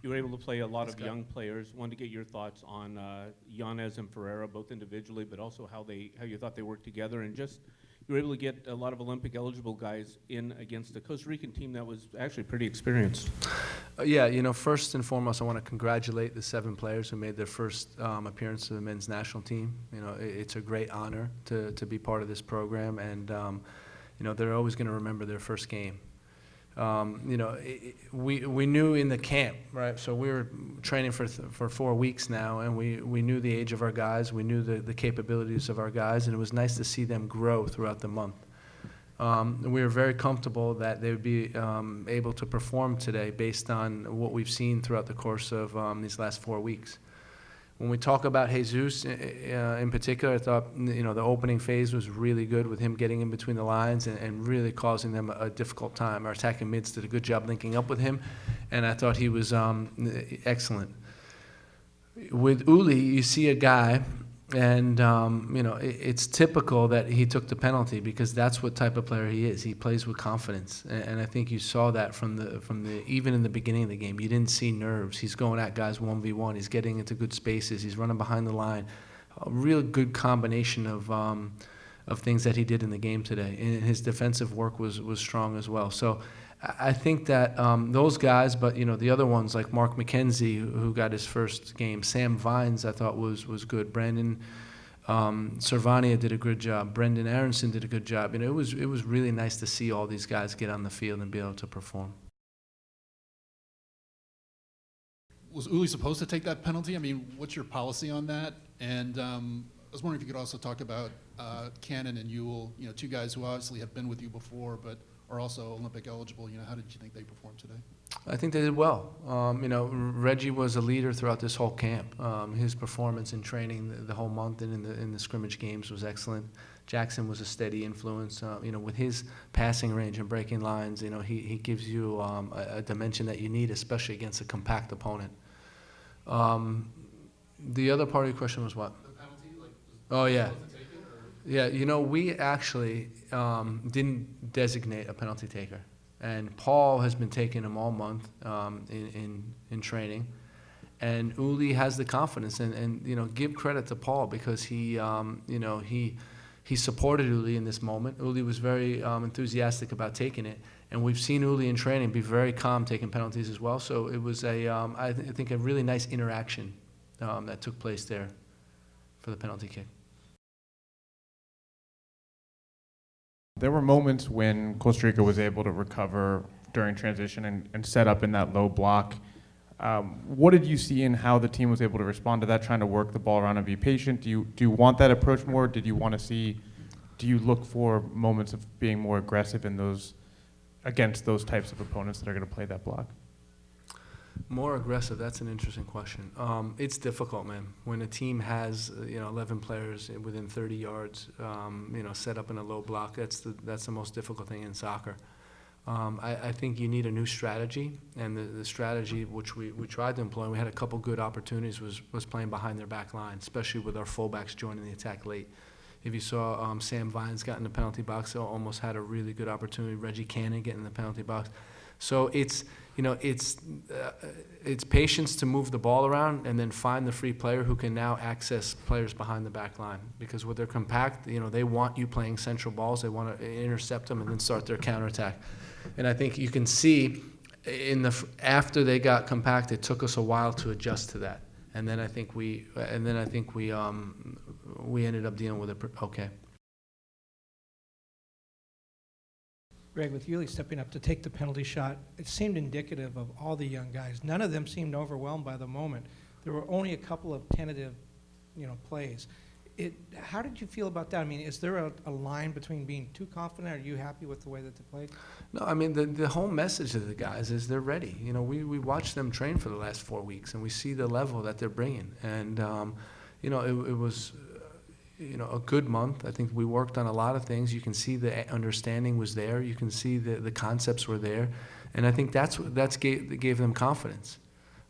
You were able to play a lot of Scott. young players. Wanted to get your thoughts on Yanez and Ferreira, both individually, but also how you thought they worked together, and just you were able to get a lot of Olympic eligible guys in against a Costa Rican team that was actually pretty experienced. Yeah, first and foremost, I want to congratulate the 7 players who made their first appearance to the men's national team. It's a great honor to be part of this program, and they're always going to remember their first game. We knew in the camp, right? So we were training for 4 weeks now, and we knew the age of our guys, we knew the capabilities of our guys, and it was nice to see them grow throughout the month. We were very comfortable that they would be able to perform today based on what we've seen throughout the course of these last 4 weeks. When we talk about Jesus in particular, I thought the opening phase was really good with him getting in between the lines and really causing them a difficult time. Our attacking mids did a good job linking up with him, and I thought he was excellent. With Uli, you see a guy, and it's typical that he took the penalty because that's what type of player he is. He plays with confidence, and I think you saw that from the even in the beginning of the game. You didn't see nerves. He's going at guys 1v1. He's getting into good spaces. He's running behind the line. A real good combination of things that he did in the game today. And his defensive work was strong as well. So I think that those guys, but the other ones like Mark McKenzie, who got his first game, Sam Vines, I thought was good. Brandon Servania did a good job. Brendan Aronson did a good job. It was really nice to see all these guys get on the field and be able to perform. Was Uli supposed to take that penalty? I mean, what's your policy on that? And I was wondering if you could also talk about Cannon and Ewell, 2 guys who obviously have been with you before, but are also Olympic eligible. How did you think they performed today? I think they did well. Reggie was a leader throughout this whole camp. His performance in training the whole month and in the scrimmage games was excellent. Jackson was a steady influence. With his passing range and breaking lines, he gives you a dimension that you need, especially against a compact opponent. The other part of your question was what? The penalty, Oh, yeah. Yeah, we actually didn't designate a penalty taker. And Paul has been taking them all month in training. And Uli has the confidence. And give credit to Paul because he supported Uli in this moment. Uli was very enthusiastic about taking it. And we've seen Uli in training be very calm taking penalties as well. So it was I think a really nice interaction that took place there for the penalty kick. There were moments when Costa Rica was able to recover during transition and set up in that low block. What did you see in how the team was able to respond to that, trying to work the ball around and be patient? Do you want that approach more? Do you look for moments of being more aggressive in those against those types of opponents that are going to play that block? More aggressive, that's an interesting question. It's difficult, man. When a team has 11 players within 30 yards, set up in a low block, that's the most difficult thing in soccer. I think you need a new strategy, and the strategy which we tried to employ, and we had a couple good opportunities, was playing behind their back line, especially with our fullbacks joining the attack late. If you saw Sam Vines got in the penalty box, he almost had a really good opportunity. Reggie Cannon getting in the penalty box. So it's patience to move the ball around and then find the free player who can now access players behind the back line. Because with their compact, they want you playing central balls. They want to intercept them and then start their counterattack. And I think you can see after they got compact, it took us a while to adjust to that. And then I think we ended up dealing with it okay. Greg, with Uli stepping up to take the penalty shot, it seemed indicative of all the young guys. None of them seemed overwhelmed by the moment. There were only a couple of tentative, plays. How did you feel about that? I mean, is there a line between being too confident? Are you happy with the way that they played? No, I mean, the whole message of the guys is they're ready. We watched them train for the last 4 weeks, and we see the level that they're bringing. And, it was a good month. I think we worked on a lot of things. You can see the understanding was there. You can see the concepts were there. And I think that gave them confidence.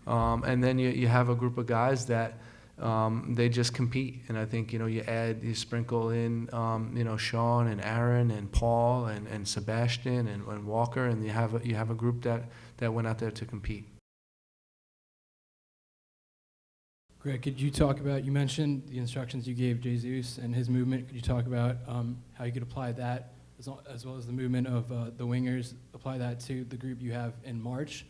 And then you have a group of guys that they just compete. And I think, you sprinkle in, Sean and Aaron and Paul and Sebastian and Walker, and you have a group that went out there to compete. Greg, could you talk about, you mentioned the instructions you gave Jesus and his movement. Could you talk about how you could apply that, as well as the movement of the wingers, apply that to the group you have in March,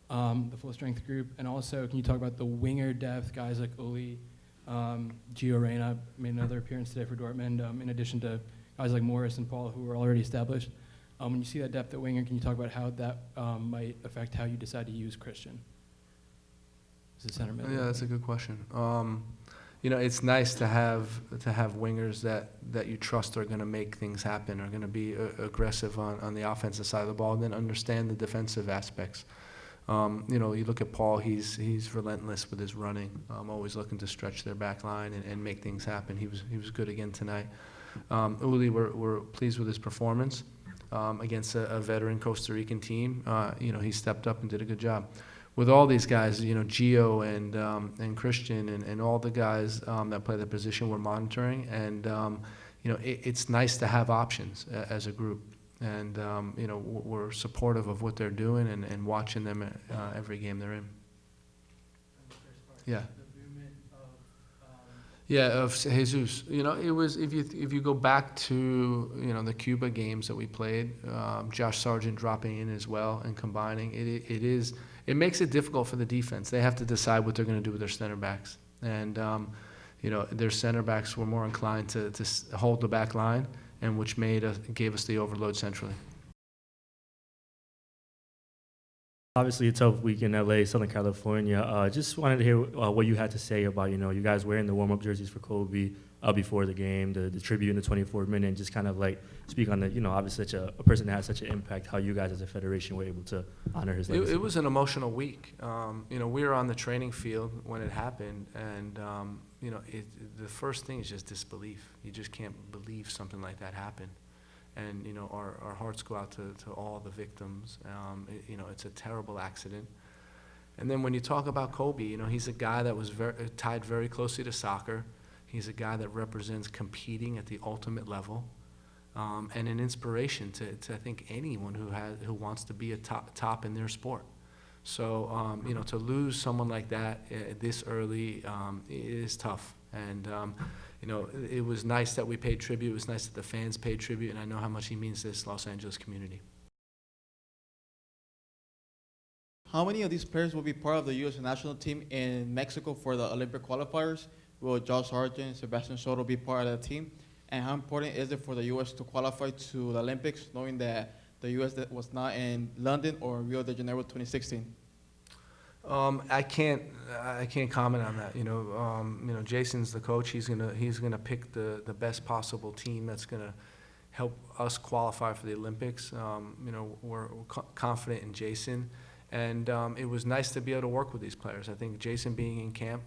the full-strength group? And also, can you talk about the winger depth, guys like Uli, Gio Reyna made another appearance today for Dortmund, in addition to guys like Morris and Paul, who are already established. When you see that depth at winger, can you talk about how that might affect how you decide to use Christian as a center mid? Yeah, that's a good question. You know, it's nice to have wingers that you trust are going to make things happen, are going to be aggressive on the offensive side of the ball, and then understand the defensive aspects. You know, you look at Paul; he's relentless with his running, always looking to stretch their back line and make things happen. He was good again tonight. Uli, we're pleased with his performance against a veteran Costa Rican team. You know, he stepped up and did a good job. With all these guys, you know, Gio and Christian and all the guys that play the position we're monitoring, and you know, it's nice to have options as a group, and you know, we're supportive of what they're doing and watching them every game they're in. Yeah. Yeah, of Jesus. You know, it was, if you go back to, you know, the Cuba games that we played, Josh Sargent dropping in as well and combining, it makes it difficult for the defense. They have to decide what they're going to do with their center backs. And, you know, their center backs were more inclined to hold the back line, and which gave us the overload centrally. Obviously, a tough week in LA, Southern California. Just wanted to hear what you had to say about, you know, you guys wearing the warm-up jerseys for Kobe before the game, the tribute in the 24th minute, and just kind of like speak on the, you know, obviously such a person that has such an impact, how you guys as a federation were able to honor his legacy. It was an emotional week. You know, we were on the training field when it happened, and you know, the first thing is just disbelief. You just can't believe something like that happened. And, you know, our hearts go out to all the victims. You know, it's a terrible accident. And then when you talk about Kobe, you know, he's a guy that was tied very closely to soccer. He's a guy that represents competing at the ultimate level, and an inspiration to I think anyone who wants to be a top in their sport. So, you know, to lose someone like that this early is tough. And you know, it was nice that we paid tribute. It was nice that the fans paid tribute, and I know how much he means to this Los Angeles community. How many of these players will be part of the U.S. national team in Mexico for the Olympic qualifiers? Will Josh Sargent, Sebastian Soto be part of the team? And how important is it for the U.S. to qualify to the Olympics, knowing that the U.S. was not in London or Rio de Janeiro 2016? I can't comment on that. You know, Jason's the coach. He's gonna pick the best possible team that's gonna help us qualify for the Olympics. You know, we're confident in Jason, and it was nice to be able to work with these players. I think Jason being in camp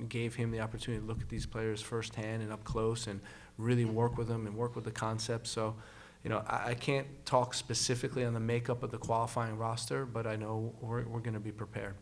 gave him the opportunity to look at these players firsthand and up close, and really work with them and work with the concepts. So, you know, I can't talk specifically on the makeup of the qualifying roster, but I know we're going to be prepared.